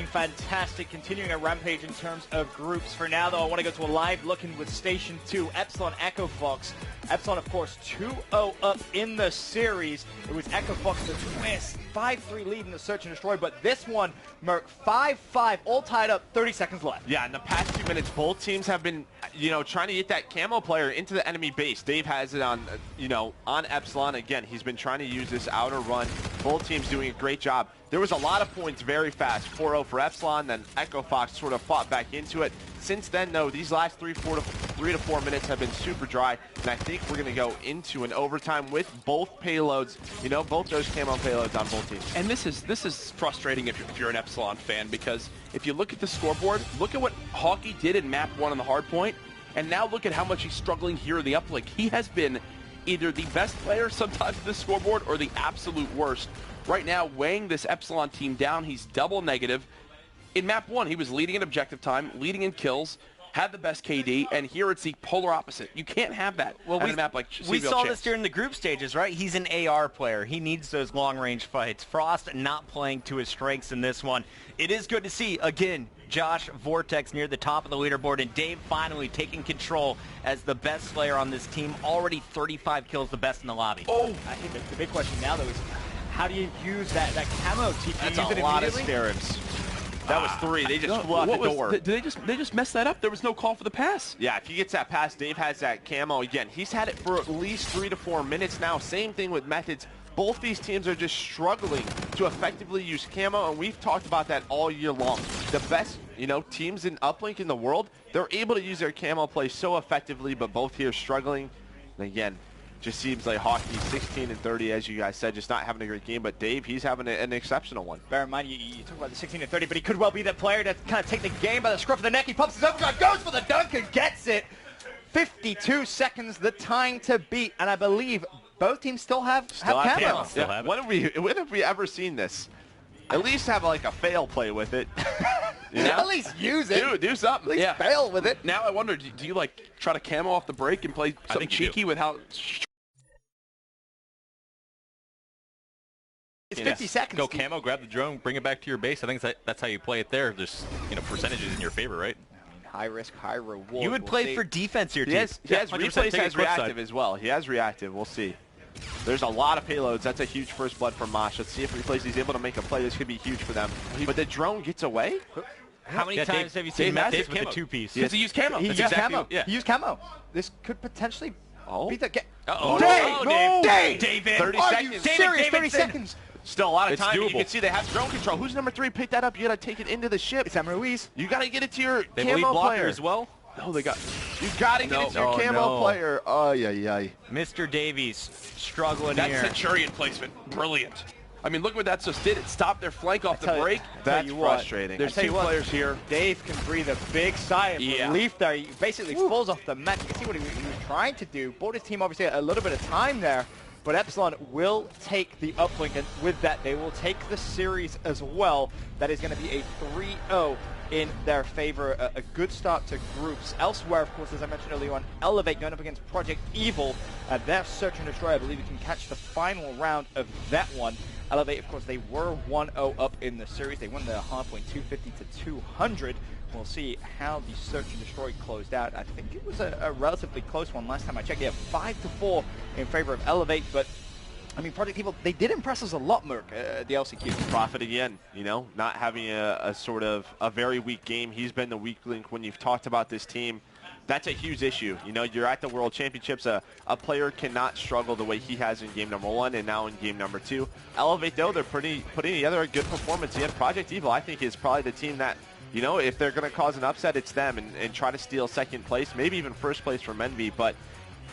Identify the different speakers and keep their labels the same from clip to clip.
Speaker 1: fantastic. Continuing a rampage in terms of groups. For now, though, I want to go to a live look-in with Station 2, Epsilon Echo Fox. Epsilon, of course, 2-0 up in the series. It was Echo Fox the twist, 5-3 lead in the search and destroy. But this one, Merc, 5-5, all tied up, 30 seconds left.
Speaker 2: Yeah, in the past 2 minutes, both teams have been, trying to get that camo player into the enemy base. Dave has it on, on Epsilon. Again, he's been trying to use this outer run. Both teams doing a great job. There was a lot of points very fast. 4-0 for Epsilon, then Echo Fox sort of fought back into it. Since then, though, these last 3 to 4 minutes have been super dry, and I think we're going to go into an overtime with both payloads, both those camo payloads on both teams.
Speaker 3: And this is frustrating if you're an Epsilon fan, because if you look at the scoreboard, look at what Hawkey did in map 1 on the hard point, and now look at how much he's struggling here in the uplink. He has been either the best player sometimes at the scoreboard or the absolute worst. Right now, weighing this Epsilon team down, he's double negative. In map 1, he was leading in objective time, leading in kills, had the best KD, and here it's the polar opposite. You can't have that on a map like
Speaker 1: we saw this during the group stages, right? He's an AR player. He needs those long-range fights. Frost not playing to his strengths in this one. It is good to see, again, Josh Vortex near the top of the leaderboard, and Dave finally taking control as the best player on this team. Already 35 kills, the best in the lobby.
Speaker 4: Oh, I think the big question now, though, is how do you use that camo team?
Speaker 2: That's a lot of scarabs. That was 3. They just flew out the door.
Speaker 3: Did they just mess that up? There was no call for the pass.
Speaker 2: Yeah, if he gets that pass, Dave has that camo. Again, he's had it for at least 3 to 4 minutes now. Same thing with methods. Both these teams are just struggling to effectively use camo, and we've talked about that all year long. The best, teams in uplink in the world, they're able to use their camo play so effectively, but both here struggling. And again, just seems like Hawkey 16 and 30, as you guys said, just not having a great game. But Dave, he's having an exceptional one.
Speaker 1: Bear in mind, you talk about the 16 and 30, but he could well be that player to kind of take the game by the scruff of the neck. He pops his overshot, goes for the dunk and gets it. 52 seconds, the time to beat, and I believe both teams still have camo.
Speaker 2: Yeah. When have we ever seen this? At least have like a fail play with it.
Speaker 1: At least use it.
Speaker 2: Do something.
Speaker 1: At least fail with it.
Speaker 3: Now I wonder, do you like try to camo off the break and play something cheeky with how?
Speaker 1: It's 50 seconds.
Speaker 5: Go camo, grab the drone, bring it back to your base. I think that's how you play it there. There's percentages in your favor, right?
Speaker 1: High risk, high reward.
Speaker 4: You would play for defense here, too.
Speaker 2: He has replays, has reactive as well. He has reactive. We'll see. There's a lot of payloads. That's a huge first blood for Mosh. Let's see if replays he's able to make a play. This could be huge for them. But the drone gets away?
Speaker 4: How many times have you seen Matthews with the 2-piece?
Speaker 3: Because he used camo.
Speaker 1: He used camo. He used camo. This could potentially be the game.
Speaker 2: David! 30
Speaker 1: Are
Speaker 2: seconds.
Speaker 1: you serious? 30 seconds.
Speaker 2: Still a lot of
Speaker 3: It's
Speaker 2: time.
Speaker 3: doable.
Speaker 2: You can see they have drone control. Who's number 3? Pick that up. You got to take it into the ship.
Speaker 1: It's Ruiz.
Speaker 2: You got to get it to your
Speaker 5: They believe
Speaker 2: camo
Speaker 5: blocker
Speaker 2: player.
Speaker 5: as well.
Speaker 3: No, they got.
Speaker 2: You got to get it to your camo player. Oh, yeah.
Speaker 4: Mr. Davies struggling
Speaker 3: That
Speaker 4: here.
Speaker 3: Centurion placement, brilliant. I mean, look what that just did. It stopped their flank off the break.
Speaker 2: That's frustrating.
Speaker 3: There's 2 players here.
Speaker 1: Dave can breathe a big sigh of relief there. He basically falls off the mat. You can see what he was trying to do. Bought his team, obviously, a little bit of time there. But Epsilon will take the uplink, and with that, they will take the series as well. That is going to be a 3-0 in their favor. A good start to groups. Elsewhere, of course, as I mentioned earlier on, Elevate going up against Project Evil. Their search and destroy, I believe we can catch the final round of that one. Elevate, of course, they were 1-0 up in the series. They won the hardpoint 250 to 200. We'll see how the search and destroy closed out. I think it was a relatively close one last time I checked. Yeah, 5-4 in favor of Elevate, but I mean, Project Evil, they did impress us a lot, Merc, the LCQ.
Speaker 2: Profit again, not having a sort of a very weak game. He's been the weak link when you've talked about this team. That's a huge issue. You're at the World Championships. A player cannot struggle the way he has in game number 1 and now in game number 2. Elevate, though, they're putting together a good performance. Yet Project Evil, I think, is probably the team that, if they're going to cause an upset, it's them and try to steal second place, maybe even first place from Envy. But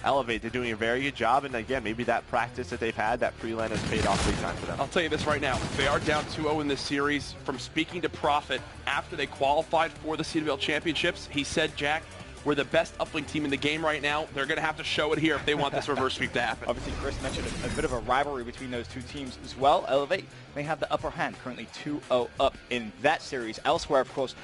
Speaker 2: Elevate, they're doing a very good job. And again, maybe that practice that they've had, that pre-land has paid off big time for them.
Speaker 3: I'll tell you this right now. They are down 2-0 in this series. From speaking to Profit after they qualified for the CWL Championships, he said, Jack, We're the best uplink team in the game right now. They're going to have to show it here if they want this reverse sweep to happen.
Speaker 1: Obviously, Chris mentioned a bit of a rivalry between those two teams as well. Elevate may have the upper hand, currently 2-0 up in that series. Elsewhere, of course,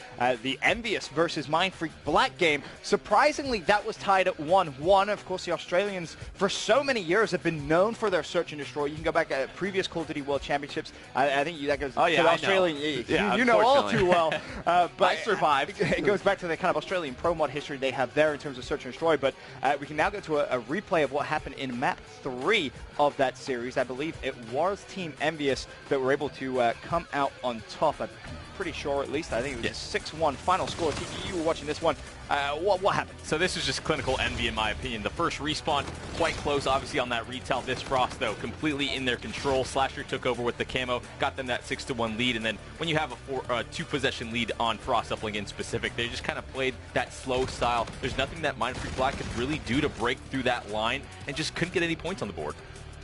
Speaker 1: the envious versus mindfreak game. Surprisingly, that was tied at 1-1. Of course, the Australians, for so many years, have been known for their search and destroy. You can go back at previous Call of Duty World Championships. I think that goes to the Australian. You know all too well. But
Speaker 3: I survived.
Speaker 1: It goes back to the kind of Australian pro mod history they have there in terms of search and destroy. But we can now go to a replay of what happened in map 3 of that series. I believe it was Team Envious that were able to come out on top. I'm pretty sure, at least. I think it was a 6-1 final score. You were watching this one. What happened?
Speaker 5: So this is just clinical envy, in my opinion. The first respawn, quite close, obviously, on that retail. This Frost, though, completely in their control. Slasher took over with the camo, got them that 6-1 lead. And then when you have a 2-possession lead on Frost uplink in specific, they just kind of played that slow style. There's nothing that mindfreak could really do to break through that line, and just couldn't get any points on the board.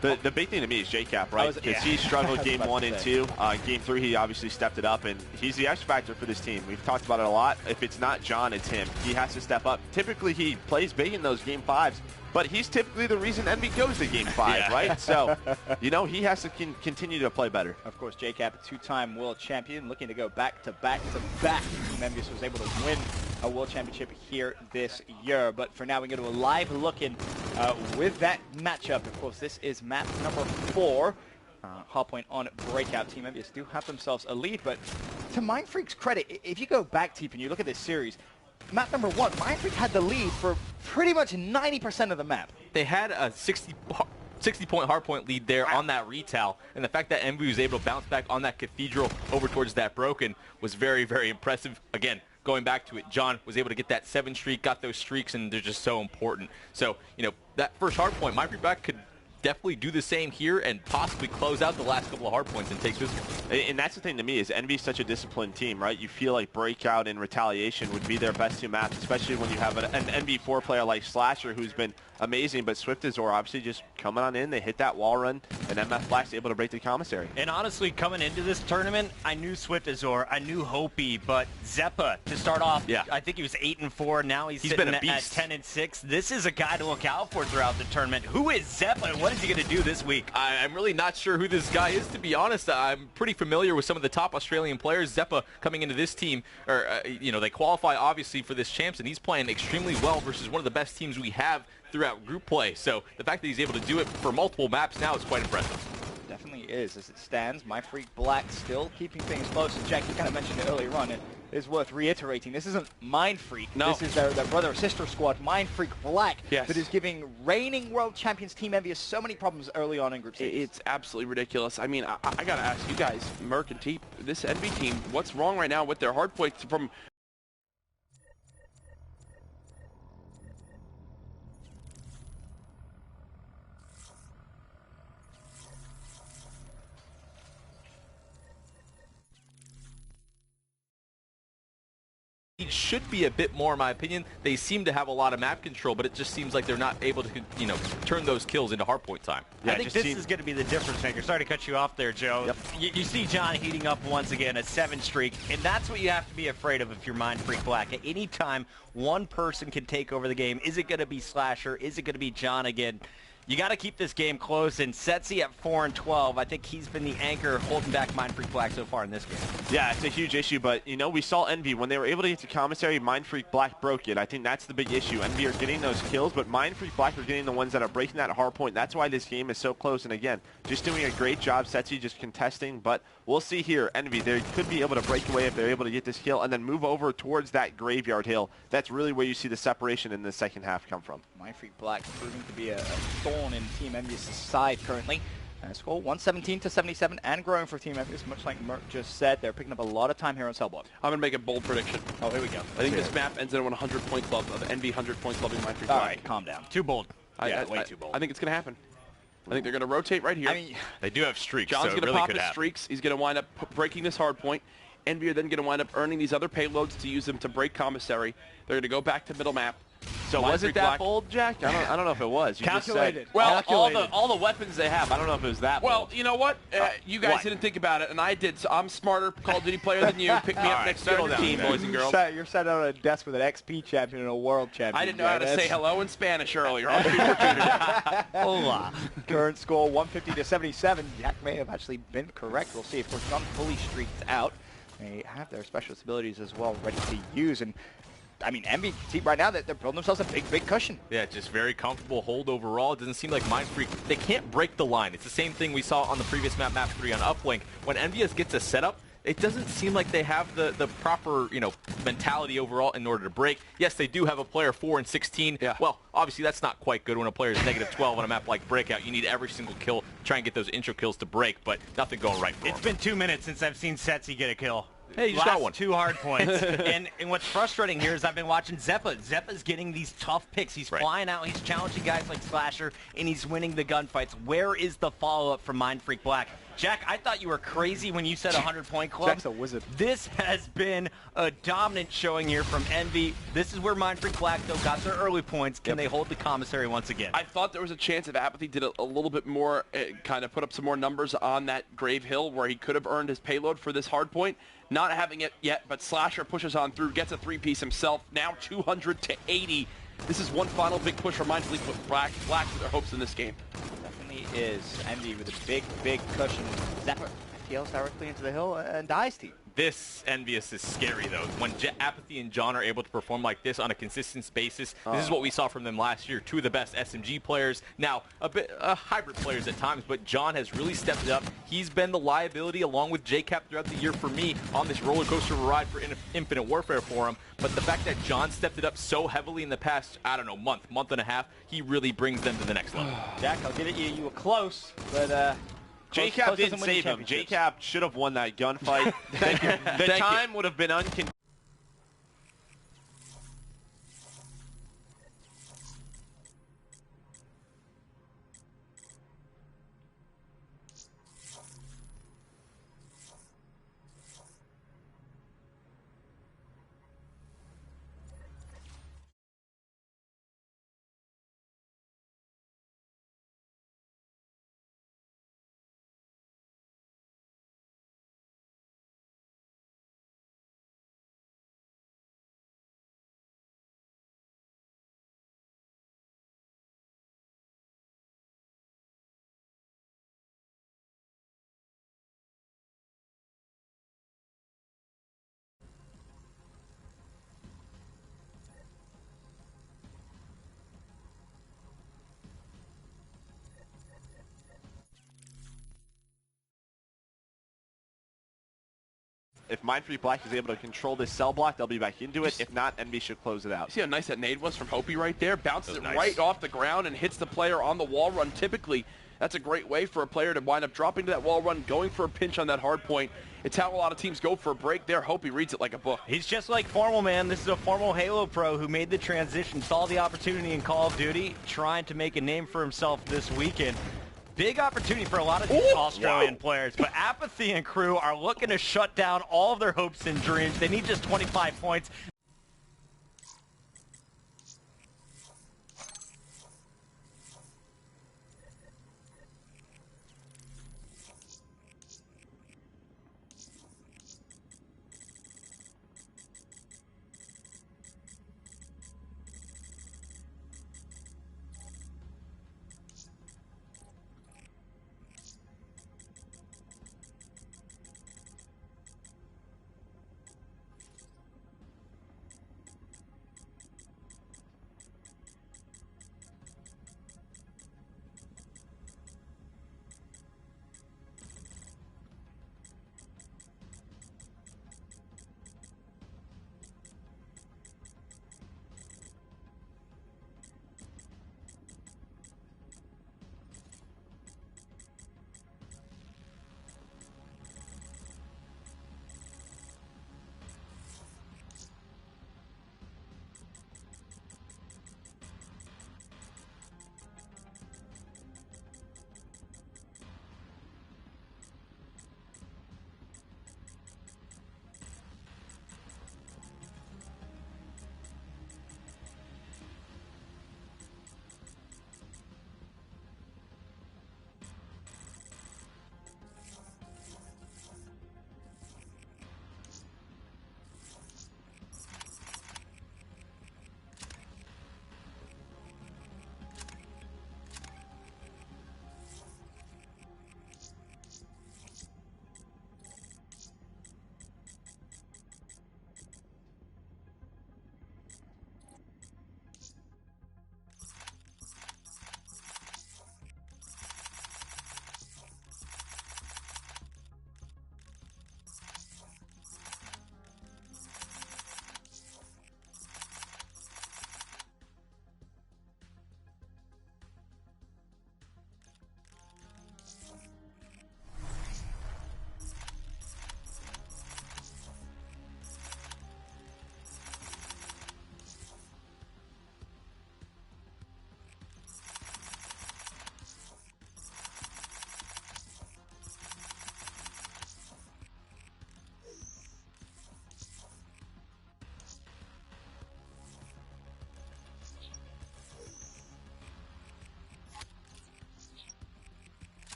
Speaker 2: The big thing to me is JCap, right? Because he struggled game 1 and 2. Game 3, he obviously stepped it up, and he's the X factor for this team. We've talked about it a lot. If it's not John, it's him. He has to step up. Typically, he plays big in those game 5s, but he's typically the reason Envy goes to game 5, right? So, he has to continue to play better.
Speaker 1: Of course, JCap, a 2-time world champion, looking to go back-to-back. Team Envious was able to win a world championship here this year. But for now, we go to a live look-in with that matchup. Of course, this is map number 4. Hardpoint on Breakout. Team Envious do have themselves a lead, but to Mindfreak's credit, if you go back, Teep, and you look at this series, map number 1, Mindfreak had the lead for pretty much 90% of the map.
Speaker 5: They had a 60-point hardpoint lead there on that retail, and the fact that Envy was able to bounce back on that Cathedral over towards that Broken was very, very impressive. Again, going back to it, John was able to get that 7 streak, got those streaks, and they're just so important. So, that first hardpoint, mindfreak could definitely do the same here and possibly close out the last couple of hardpoints and take this one.
Speaker 2: And that's the thing to me is Envy's such a disciplined team, right? You feel like Breakout and Retaliation would be their best 2 maps, especially when you have an NV4 player like Slasher who's been amazing, but Swift Azor obviously just coming on in. They hit that wall run, and MF Black's able to break the commissary.
Speaker 6: And honestly, coming into this tournament, I knew Swift Azor, I knew Hopi, but Zeppa to start off, I think he was 8-4. Now he's sitting
Speaker 5: been a
Speaker 6: at
Speaker 5: beast.
Speaker 6: 10-6. This is a guy to look out for throughout the tournament. Who is Zeppa, and what is he going to do this week?
Speaker 5: I'm really not sure who this guy is, to be honest. I'm pretty familiar with some of the top Australian players. Zeppa coming into this team, they qualify obviously for this champs, and he's playing extremely well versus one of the best teams we have throughout group play. So the fact that he's able to do it for multiple maps now is quite impressive.
Speaker 1: Definitely is, as it stands. Mindfreak still keeping things close. And Jack, you kind of mentioned it earlier on. It is worth reiterating. This isn't Mindfreak.
Speaker 3: No.
Speaker 1: This is their brother or sister squad, Mindfreak
Speaker 3: yes.
Speaker 1: that is giving reigning world champions Team Envious so many problems early on in group stage.
Speaker 3: It's absolutely ridiculous. I mean, I got to ask you guys, Merc and Teep, this Envy team, what's wrong right now with their hardpoints from...
Speaker 5: It should be a bit more, in my opinion. They seem to have a lot of map control, but it just seems like they're not able to, turn those kills into hardpoint time.
Speaker 6: Yeah, I think this is going to be the difference maker. Sorry to cut you off there, Joe. Yep. You see John heating up once again, a 7 streak, and that's what you have to be afraid of if you're Mindfreak Black. At any time, one person can take over the game. Is it going to be Slasher? Is it going to be John again? You got to keep this game close, and Setsi at 4-12. I think he's been the anchor holding back Mindfreak Black so far in this game.
Speaker 2: Yeah, it's a huge issue, but, we saw Envy. When they were able to get to commissary, Mindfreak Black broke it. I think that's the big issue. Envy are getting those kills, but Mindfreak Black are getting the ones that are breaking that hard point. That's why this game is so close, and again, just doing a great job, Setsi just contesting, but we'll see here. Envy, they could be able to break away if they're able to get this kill and then move over towards that graveyard hill. That's really where you see the separation in the second half come from.
Speaker 1: Mindfreak Black proving to be a thorn in Team Envious' side currently. Score 117-77 and growing for Team Envious, much like Merc just said. They're picking up a lot of time here on Cellblock.
Speaker 3: I'm going to make a bold prediction.
Speaker 1: Oh, here we go.
Speaker 3: I think this map ends in a 100-point club of Envy 100 points loving Mindfreak Black.
Speaker 1: All right, calm down.
Speaker 6: Too bold.
Speaker 3: Way too bold. I think it's going to happen. I think they're going to rotate right here.
Speaker 1: I mean,
Speaker 5: they do have streaks,
Speaker 3: John's
Speaker 5: so
Speaker 3: going to
Speaker 5: really
Speaker 3: pop
Speaker 5: could
Speaker 3: his
Speaker 5: happen.
Speaker 3: streaks. He's going to wind up breaking this hard point. Envy are then going to wind up earning these other payloads to use them to break commissary. They're going to go back to middle map.
Speaker 2: So was it that bold, Jack? I don't know if it was. You
Speaker 1: Calculated.
Speaker 2: Just said, well,
Speaker 1: Calculated.
Speaker 2: all the weapons they have. I don't know if it was that bold.
Speaker 3: Well, you know what? You guys didn't think about it, and I did. So I'm smarter Call of Duty player than you. Pick me up next year on your team, boys and girls.
Speaker 1: You're sat on a desk with an XP champion and a world champion.
Speaker 3: I didn't know how to say hello in Spanish earlier. I'll be today.
Speaker 6: Hola.
Speaker 1: Current score 150-77. Jack may have actually been correct. We'll see. Of course, John fully streaked out. They have their specialist abilities as well ready to use. And I mean, Envy team right now, they're building themselves a big cushion.
Speaker 5: Yeah, just very comfortable hold overall. It doesn't seem like Mindfreak, they can't break the line. It's the same thing we saw on the previous map 3 on Uplink. When Envious gets a setup, it doesn't seem like they have the proper, mentality overall in order to break. Yes, they do have a player 4 and 16.
Speaker 3: Yeah.
Speaker 5: Well, obviously that's not quite good when a player is negative 12 on a map like Breakout. You need every single kill to try and get those intro kills to break, but nothing going right for
Speaker 6: It's
Speaker 5: them.
Speaker 6: been 2 minutes since I've seen Setsi get a kill.
Speaker 5: Hey, you just
Speaker 6: Last
Speaker 5: got one.
Speaker 6: 2 hard points. and what's frustrating here is I've been watching Zeppa. Zeppa's getting these tough picks. He's flying out, he's challenging guys like Slasher, and he's winning the gunfights. Where is the follow-up from Mindfreak Black? Jack, I thought you were crazy when you said 100-point club.
Speaker 1: Jack's a wizard.
Speaker 6: This has been a dominant showing here from Envy. This is where Mindfreak Black, though, got their early points. Can they hold the commissary once again?
Speaker 3: I thought there was a chance if Apathy did a little bit more, kind of put up some more numbers on that Grave Hill where he could have earned his payload for this hard point. Not having it yet, but Slasher pushes on through, gets a 3-piece himself, now 200-80. This is one final big push for Mindfreak Black for their hopes in this game.
Speaker 1: Definitely is. Envy with a big cushion. Zapper FTLs directly into the hill and dies team.
Speaker 5: This Envious is scary, though. When Apathy and John are able to perform like this on a consistent basis, this is what we saw from them last year. 2 of the best SMG players. Now, a bit hybrid players at times, but John has really stepped it up. He's been the liability, along with JCap throughout the year for me, on this roller coaster ride for Infinite Warfare for him. But the fact that John stepped it up so heavily in the past, I don't know, month and a half, he really brings them to the next level.
Speaker 1: Jack, I'll give it you. You were close, but
Speaker 2: JCap didn't save him. JCap should have won that gunfight. The time would have been unconditional. If Mindfreak Black is able to control this cell block, they'll be back into it. If not, Envy should close it out.
Speaker 3: See how nice that nade was from Hopi right there? Bounces it
Speaker 5: nice.
Speaker 3: right off the ground and hits the player on the wall run. Typically, that's a great way for a player to wind up dropping to that wall run, going for a pinch on that hard point. It's how a lot of teams go for a break there. Hopi reads it like a book.
Speaker 6: He's just like Formal, man. This is a Formal Halo pro who made the transition, saw the opportunity in Call of Duty, trying to make a name for himself this weekend. Big opportunity for a lot of these Australian players, but Apathy and crew are looking to shut down all of their hopes and dreams. They need just 25 points.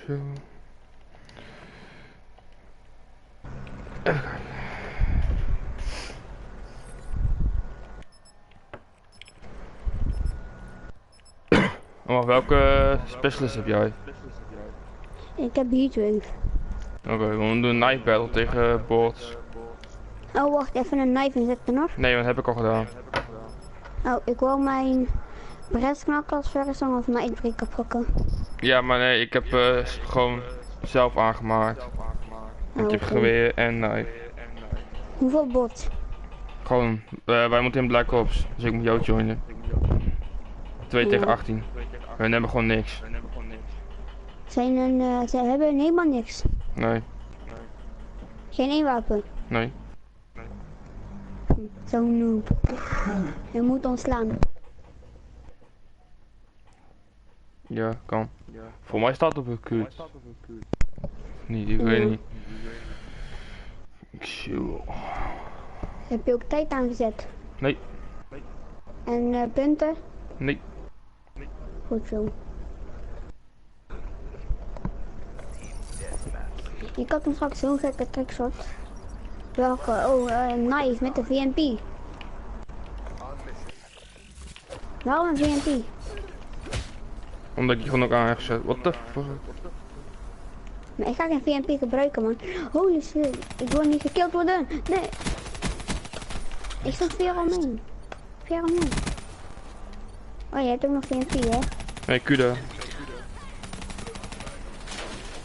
Speaker 7: Chill. Even kijken. Oh, welke specialist heb jij?
Speaker 8: Ik heb heatwave.
Speaker 7: Oké, we doen een knife battle tegen bots.
Speaker 8: Oh, wacht, even een knife inzetten nog.
Speaker 7: Nee, dat heb ik al gedaan.
Speaker 8: Oh, ik wil mijn brestknakker als verresang of mijn break oppakken.
Speaker 7: Ja, maar nee, ik heb gewoon zelf aangemaakt. Want je hebt geweer en knife.
Speaker 8: Hoeveel bots?
Speaker 7: Gewoon, wij moeten in Black Ops, dus ik moet jou joinen. 2 tegen 18. We hebben gewoon niks.
Speaker 8: Ze hebben helemaal niks.
Speaker 7: Nee,
Speaker 8: Geen één wapen.
Speaker 7: nee.
Speaker 8: Zo'n noob. Je moet ontslaan.
Speaker 7: Ja, kan. Voor mij staat het op een kuut. Niet, ik weet niet. Chill.
Speaker 8: Heb je ook tijd aangezet?
Speaker 7: Nee,
Speaker 8: En punten?
Speaker 7: nee.
Speaker 8: Goed zo. Ik had hem straks zo'n gekke trickshot. Welke? Oh, een knife met de VMP. Waarom een VMP?
Speaker 7: Omdat ik je gewoon ook aan heb gezet. What the fuck?
Speaker 8: Maar ik ga geen VMP gebruiken, man. Holy shit, ik wil niet gekild worden. Nee. Ik stond ver omheen. Ver omheen. Oh, je hebt ook nog VMP, hè?
Speaker 7: Nee, Kuda.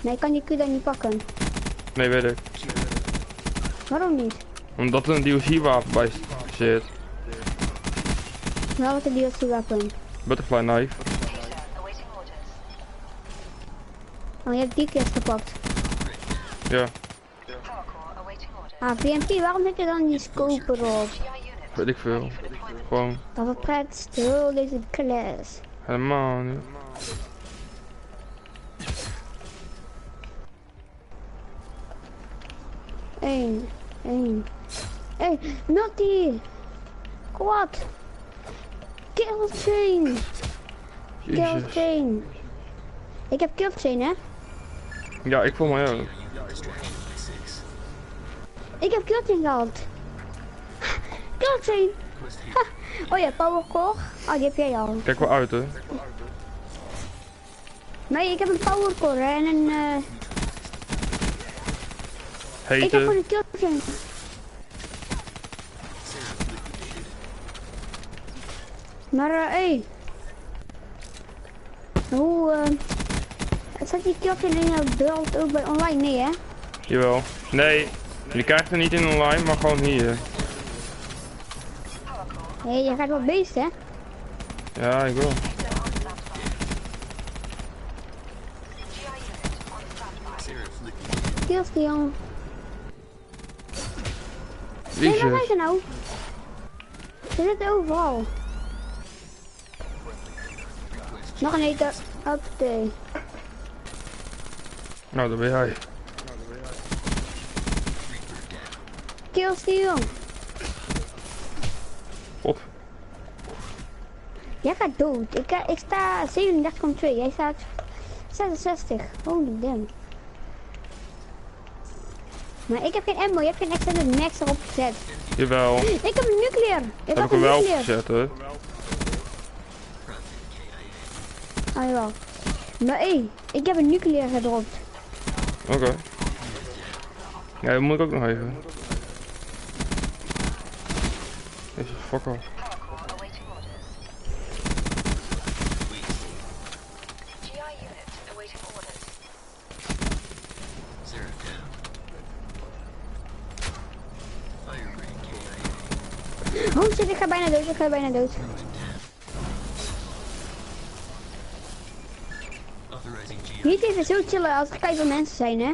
Speaker 8: Nee, ik kan die Kuda niet pakken.
Speaker 7: Nee, weet ik.
Speaker 8: Waarom niet?
Speaker 7: Omdat er een DLC-wapen bij zit.
Speaker 8: Welke DLC-wapen?
Speaker 7: Butterfly knife.
Speaker 8: Oh, je hebt die kist gepakt.
Speaker 7: Ja,
Speaker 8: Ah, VMP, waarom heb je dan die scope erop?
Speaker 7: weet ik veel. Gewoon,
Speaker 8: Dat verpretst heel deze klas.
Speaker 7: helemaal niet.
Speaker 8: Eén. Hey, Nutty! Quad! Kill chain! Kill
Speaker 7: Jezus.
Speaker 8: chain! Ik heb kill chain, hè?
Speaker 7: Ja, ik voel mij ook.
Speaker 8: Ik heb kill chain gehaald. Kill chain! Ha. Oh ja, power core. Oh, die heb jij al.
Speaker 7: Kijk wel uit, hè.
Speaker 8: Nee, ik heb een power core hè, en een... Ik heb
Speaker 7: Hete.
Speaker 8: gewoon een kill chain. Maar hey. Hoe zet die kill chain in jouw beeld ook bij online? Nee, hè?
Speaker 7: Jawel. Nee, je krijgt er niet in online, maar gewoon hier.
Speaker 8: Hé, je gaat wel beest, hè?
Speaker 7: Ja, ik wil.
Speaker 8: Kills die jongen. Nee, waar zijn
Speaker 7: Jezus.
Speaker 8: ze nou? Ze zitten overal. Nog een eten. Hoppatee.
Speaker 7: Nou, dat ben jij.
Speaker 8: Kills die jongen.
Speaker 7: Op.
Speaker 8: Jij gaat dood. Ik sta 37,2. Jij staat 66. Holy damn. Maar ik heb geen ammo. Je hebt geen extended max erop gezet.
Speaker 7: Jawel.
Speaker 8: Ik heb een nuclear. Ik
Speaker 7: Heb
Speaker 8: had
Speaker 7: ik er
Speaker 8: een
Speaker 7: wel
Speaker 8: nuclear.
Speaker 7: opgezet, hoor.
Speaker 8: Ah jawel. Maar hé, ik heb een nuclear gedropt.
Speaker 7: Oké. Ja, dat moet ik ook nog even. Jezus, fuck off.
Speaker 8: Oh shit, ik ga bijna dood. Niet even zo chillen als er kijk veel mensen zijn, hè?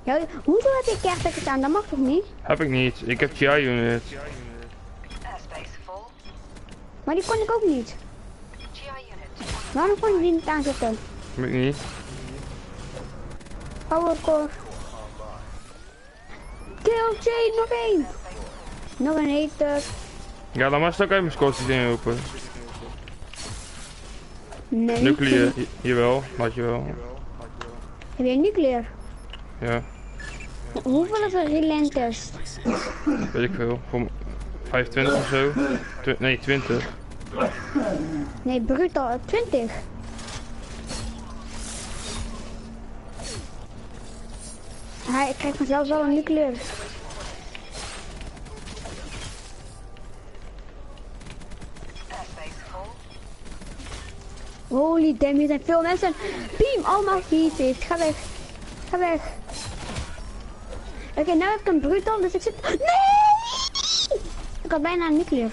Speaker 8: Ja, hoezo heb ik kerstpakkers aan? Dat mag toch niet?
Speaker 7: Heb ik niet. Ik heb GI-unit.
Speaker 8: Maar die kon ik ook niet. Waarom kon ik die niet aanzetten?
Speaker 7: Heb ik niet.
Speaker 8: Powercore. Kill chain, nog één. Nog een hater.
Speaker 7: Ja, dan was het ook even mijn score systeem open.
Speaker 8: Nee.
Speaker 7: Nuclear, jawel, had je wel.
Speaker 8: Heb jij nuclear?
Speaker 7: Ja,
Speaker 8: Hoeveel is er relentest?
Speaker 7: weet ik veel. Voor 25 of zo. Nee, 20.
Speaker 8: Nee, brutal, 20. Hij krijgt vanzelf wel een nuclear. Holy damn, hier zijn veel mensen. Beam, allemaal heat heeft. Ga weg. Ga weg. Oké, nu heb ik een brutal, dus ik zit... Nee! Ik had bijna een nuclear.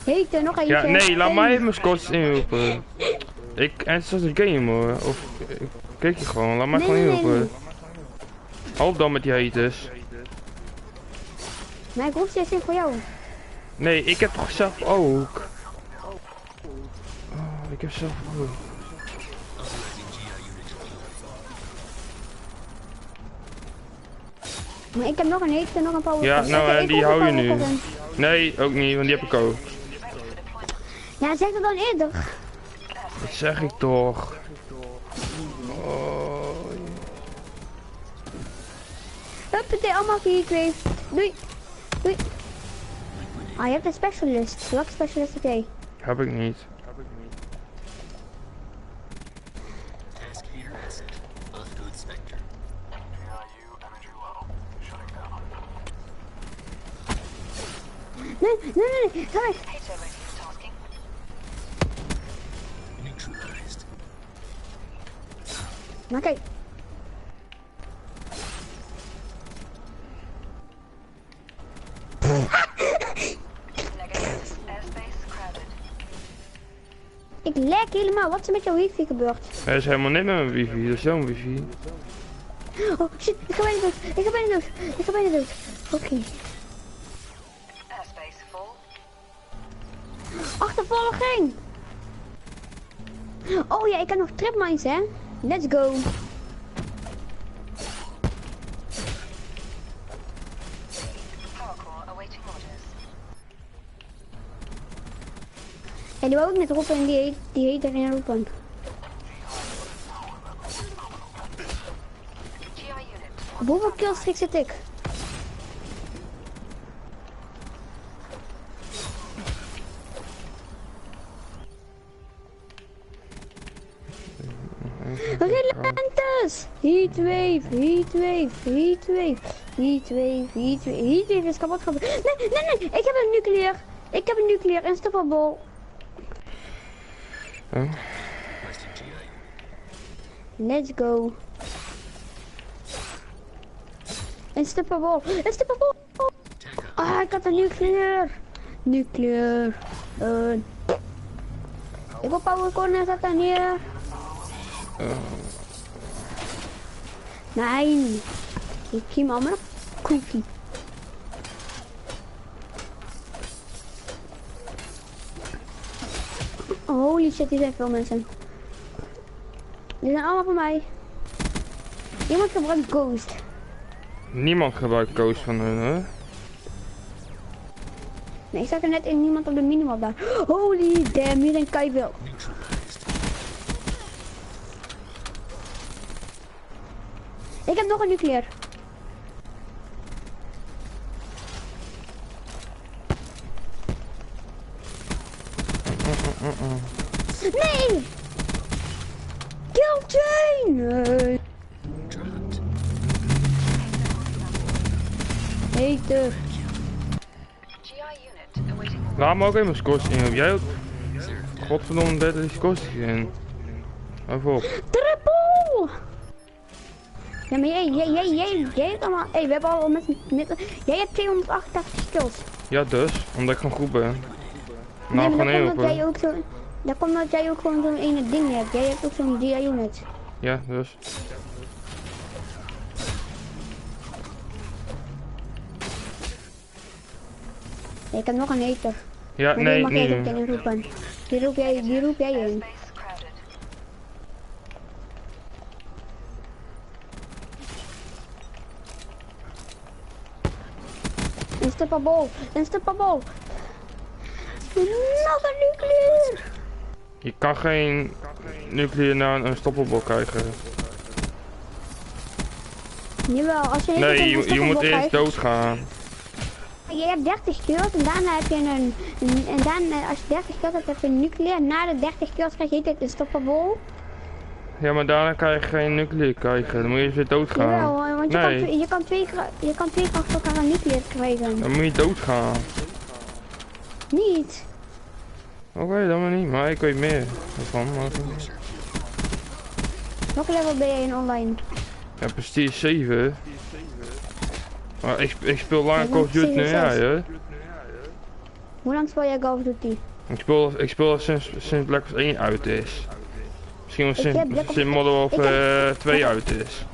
Speaker 8: Heet er nog eentje.
Speaker 7: Ja, nee, laat mij even mijn scores inroepen. Het is een game hoor. Of kijk je gewoon, laat mij gewoon inroepen. Nee. Half dan met die haters.
Speaker 8: Mijn groep is in voor jou.
Speaker 7: Nee, ik heb toch zelf ook. Oh, ik heb zelf ook.
Speaker 8: Maar ik heb nog een hater en nog een power.
Speaker 7: Ja, nou en die hou je nu. Nee, ook niet, want die heb ik ook.
Speaker 8: Ja, zeg dat dan eerder.
Speaker 7: Dat zeg ik toch. Oh.
Speaker 8: Huppatee, allemaal 4-2. Doei. Doei. Ah, je hebt een specialist. Welke specialist heb jij?
Speaker 7: Heb ik niet.
Speaker 8: Nee, ga weg. Maar kijk. Ik lek helemaal. Wat is er met jouw wifi gebeurd?
Speaker 7: Er is helemaal niet met mijn wifi, dat is jouw wifi.
Speaker 8: Oh shit, ik ga bijna dood. Ik ga bijna dood. Ik ga bijna dood. Oké. Achtervolging! Oh ja, ik heb nog tripmines, hè? Let's go! En die wou ook net roepen en die heet erin roepen. Op hoeveel killstreak zit ik? Relentes! Heatwave, heatwave, heatwave, heatwave, heatwave. Heatwave is kapot gebeurd. Nee, ik heb een nuclear. Ik heb een nuclear en stopperbol.
Speaker 7: Oh.
Speaker 8: Let's go. Een stopperbol. Een stopperbol. Ah, ik had een nuclear. Nuclear. Ik wil power corner zetten hier. Nee. Ik kiem allemaal cookie. Holy shit, hier zijn veel mensen. Die zijn allemaal van mij. Iemand gebruikt Ghost.
Speaker 7: Niemand gebruikt Ghost van hun, hè?
Speaker 8: Nee, ik zag er net in niemand op de minimap daar. Holy damn, hier zijn keiveel. Ik heb nog een nuclear. Nee! Kill chain! Nee. Hater.
Speaker 7: Laat me ook even scores in. Heb jij ook? Godverdomme, 30 scores in. Even op.
Speaker 8: Triple! Ja, maar jij hebt allemaal... Hey, we hebben al met... Jij hebt 288 kills.
Speaker 7: Ja, dus. Omdat ik gewoon goed ben.
Speaker 8: Nee,
Speaker 7: Nou,
Speaker 8: maar
Speaker 7: gewoon
Speaker 8: dat komt dat jij ook zo... Dat komt dat jij ook gewoon zo'n ene ding hebt. Jij hebt ook zo'n dia-unit.
Speaker 7: Ja, dus.
Speaker 8: Ik heb nog een hater.
Speaker 7: Ja,
Speaker 8: maar
Speaker 7: nee,
Speaker 8: die mag
Speaker 7: niet
Speaker 8: jij ook
Speaker 7: doen.
Speaker 8: tegen roepen. Die roep jij in. Een stipperbol. Een stipperbol. Nog een nuclear.
Speaker 7: Je kan geen nuclear naar een stoppelblok krijgen.
Speaker 8: Jawel, als je
Speaker 7: Nee, je moet
Speaker 8: stoppenblok
Speaker 7: eerst
Speaker 8: krijgt,
Speaker 7: doodgaan.
Speaker 8: je hebt 30 kills en daarna heb je en dan als je 30 kills hebt, heb je een nuclear. Na de 30 kills krijg je een stoppenbol.
Speaker 7: Ja, maar daarna kan je geen nuclear krijgen. Dan moet je dus weer doodgaan.
Speaker 8: Jawel, want je kan twee keer achter elkaar een nuclear krijgen.
Speaker 7: Dan moet je doodgaan.
Speaker 8: Niet.
Speaker 7: Oké, dan maar niet. Maar ik weet meer ervan.
Speaker 8: Welke level ben jij in online?
Speaker 7: Ja, prestige 7. Maar ik speel langer Call of Duty dan jij, hè?
Speaker 8: Hoe lang speel jij Call of Duty?
Speaker 7: Ik speel sinds Black Ops 1 uit is. Misschien wel sinds Modern Warfare 2 uit is.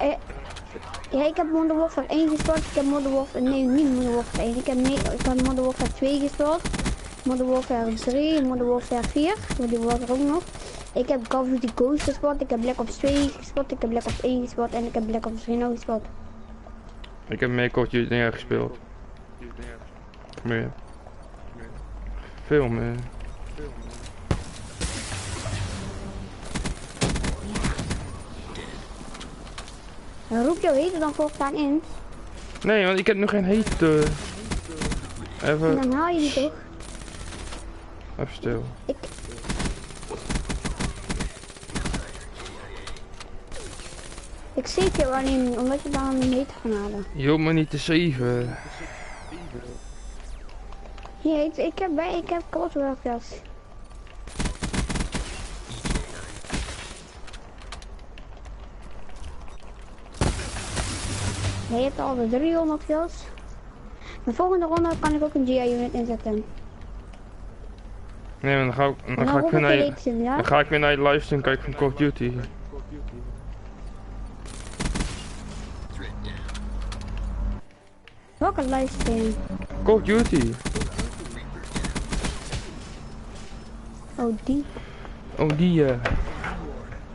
Speaker 8: Ja, ik heb Modern Warfare 1 gespeeld. Ik heb Modern Warfare... Nee, niet Modern Warfare 1. Ik heb Modern Warfare 2 gespeeld. Modern Warfare 3, Modern Warfare 4. Maar die was er ook nog. Ik heb Call of Duty Ghost gespeeld. Ik heb Black Ops 2 gespeeld. Ik heb Black Ops 1 gespeeld. En ik heb Black Ops 3 nog gespeeld.
Speaker 7: Ik heb meer Call of Duty dan jij gespeeld. Meer. Veel meer.
Speaker 8: Dan roep jouw hete dan voortaan in.
Speaker 7: Nee, want ik heb nog geen hete. Even.
Speaker 8: En dan haal je die toch?
Speaker 7: Even stil.
Speaker 8: Ik zeep jou alleen omdat je dan een hete kan halen.
Speaker 7: Je hoeft me niet te zeven.
Speaker 8: Nee, ik heb crossworkers. Nee, je hebt al de 300 kills. De volgende ronde kan ik ook een GI-unit inzetten.
Speaker 7: Nee, dan ga ik weer naar je livestream kijken van Call of Duty.
Speaker 8: Welke livestream?
Speaker 7: Call of Duty.
Speaker 8: Oh, die.
Speaker 7: Oh, die ja.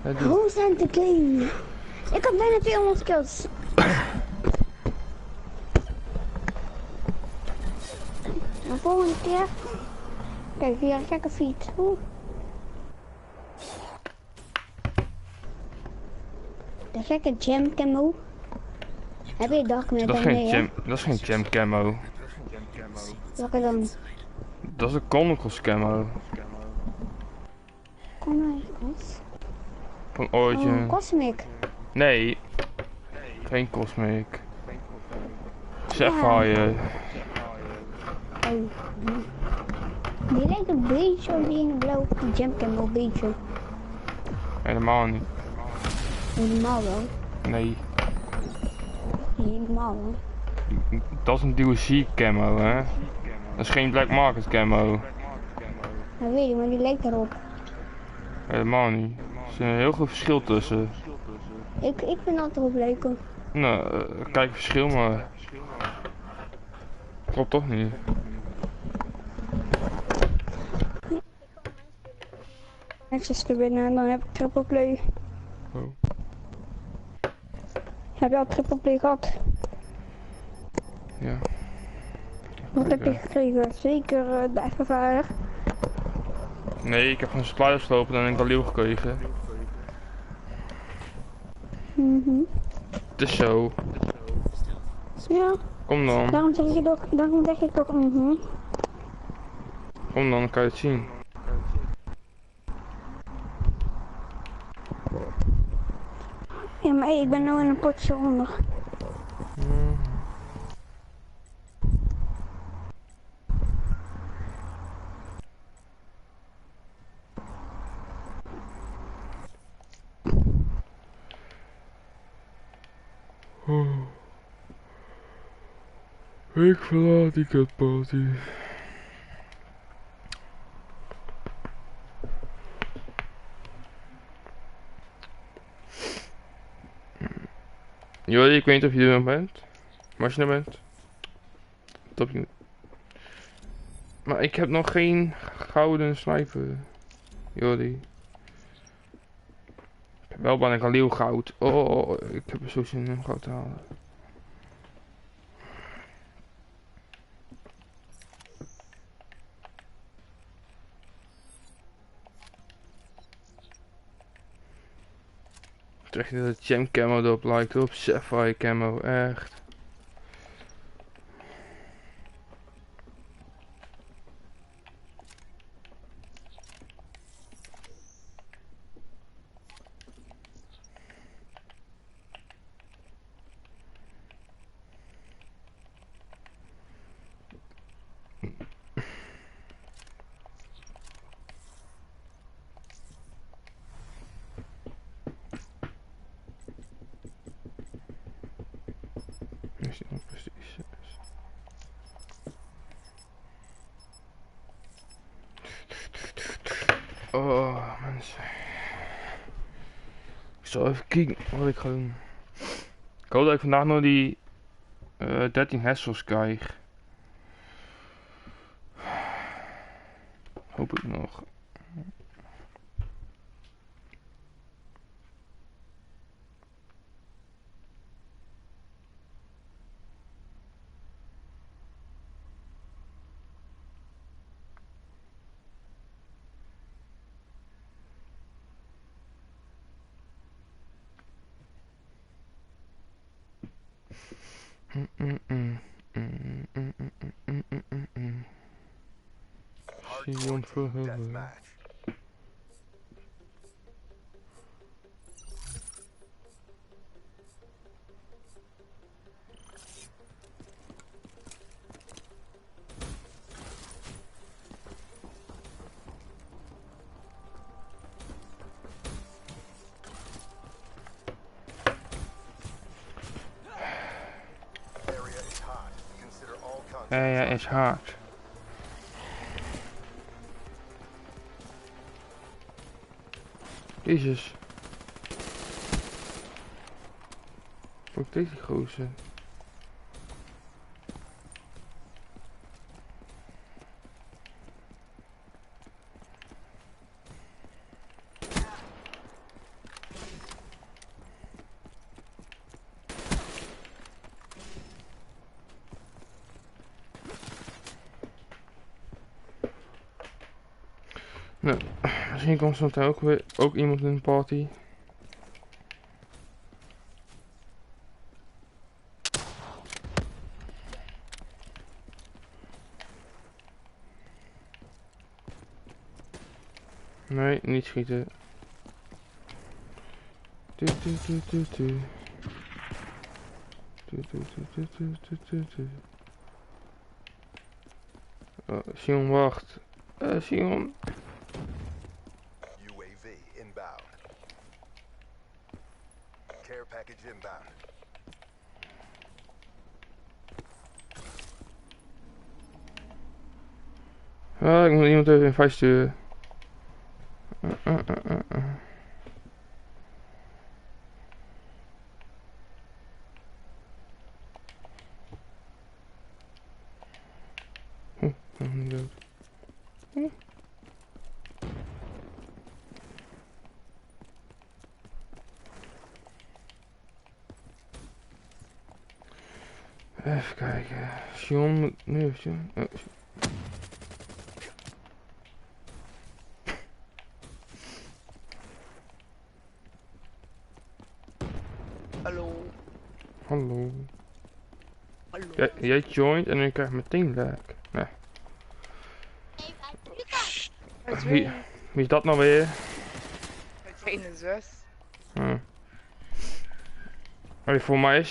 Speaker 8: Hoe zijn de game? Ik had bijna 200 kills. De volgende keer. Kijk, hier een gekke fiets. De gekke jam camo. Heb je dag met
Speaker 7: dat is geen jam camo.
Speaker 8: Welke dan?
Speaker 7: Dat is een Chronicles camo.
Speaker 8: Chronicles?
Speaker 7: Van Origin.
Speaker 8: Oh, Cosmic.
Speaker 7: Nee. Geen Cosmic. Sapphire.
Speaker 8: Oh. Die lijkt een beetje op die in blauw jam camo, een beetje.
Speaker 7: Helemaal niet.
Speaker 8: Helemaal wel.
Speaker 7: Nee.
Speaker 8: Helemaal wel.
Speaker 7: Dat is een DLC camo, hè? Dat is geen Black Market camo.
Speaker 8: Dat weet ik, maar die lijkt erop.
Speaker 7: Helemaal niet. Er is een heel groot verschil tussen.
Speaker 8: Ik vind dat erop lijken.
Speaker 7: Nou, kijk verschil maar. Klopt toch niet?
Speaker 8: Access te winnen en dan heb ik triple play.
Speaker 7: Oh.
Speaker 8: Heb je al triple play gehad?
Speaker 7: Ja.
Speaker 8: Wat heb je gekregen? Zeker de ervaring.
Speaker 7: Nee, ik heb van suppliers gelopen en een Galil gekregen. Het is zo.
Speaker 8: Ja.
Speaker 7: Kom dan.
Speaker 8: Daarom zeg ik ook
Speaker 7: Kom dan kan je het zien.
Speaker 8: Ja, maar ik ben nu in een potje onder.
Speaker 7: Ik verlaat die kutparty. Jullie, ik weet niet of je er nog bent. Maar als je er bent. Top je niet. Maar ik heb nog geen gouden sniper. Jullie. Ik heb wel bijna Galil goud. Oh, ik heb er zo zin in om goud te halen. Echt niet dat Gem camo erop lijkt op Sapphire camo, echt. Is die nog precies? Oh, mensen. Ik zal even kijken wat ik ga doen. Ik hoop dat ik vandaag nog die 13 hessels krijg. Hoop ik nog. Sion verhullen. Ja, is hard. Jezus. Wat deed die gozer? Nou, misschien komt zo meteen ook iemand in de party. Nee, niet schieten. Oh, Sion, wacht. Sion.
Speaker 9: UAV inbound. Care package inbound.
Speaker 7: Ah, ik moet iemand even in vijf sturen. Nog niet dood. Even kijken. Sion moet nu even. Oh.
Speaker 1: Hallo.
Speaker 7: Hallo.
Speaker 1: Hallo.
Speaker 7: Jij joint en dan krijg je meteen lek. Nee. Wie is dat nou weer?
Speaker 10: Mijn fijne zus.
Speaker 7: Hey, voor mij is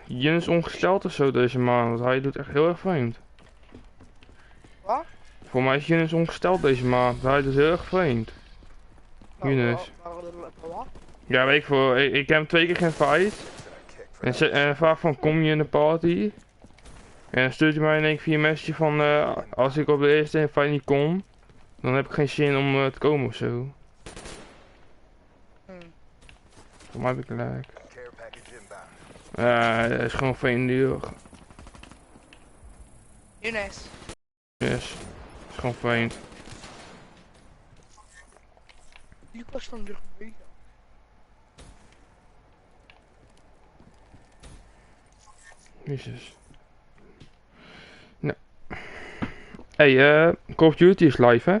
Speaker 7: Jens ongesteld of zo deze maand, want hij doet echt heel erg vreemd.
Speaker 10: Wat?
Speaker 7: Voor mij is Jens ongesteld deze maand, hij doet heel erg vreemd. Jens.
Speaker 10: Wat?
Speaker 7: Ja, weet ik voor. Ik heb hem 2 keer geen fight. En vraag van kom je in de party? En dan stuurt hij mij in één keer via een message van als ik op de eerste fight niet kom, dan heb ik geen zin om te komen of zo. Voor mij heb ik gelijk. Dat is gewoon fijn duur.
Speaker 10: Younes.
Speaker 7: Yes. Dat is gewoon fijn.
Speaker 10: Lucas van Stream4Life.
Speaker 7: Jezus. Nou. Hey, Call of Duty is live, hè?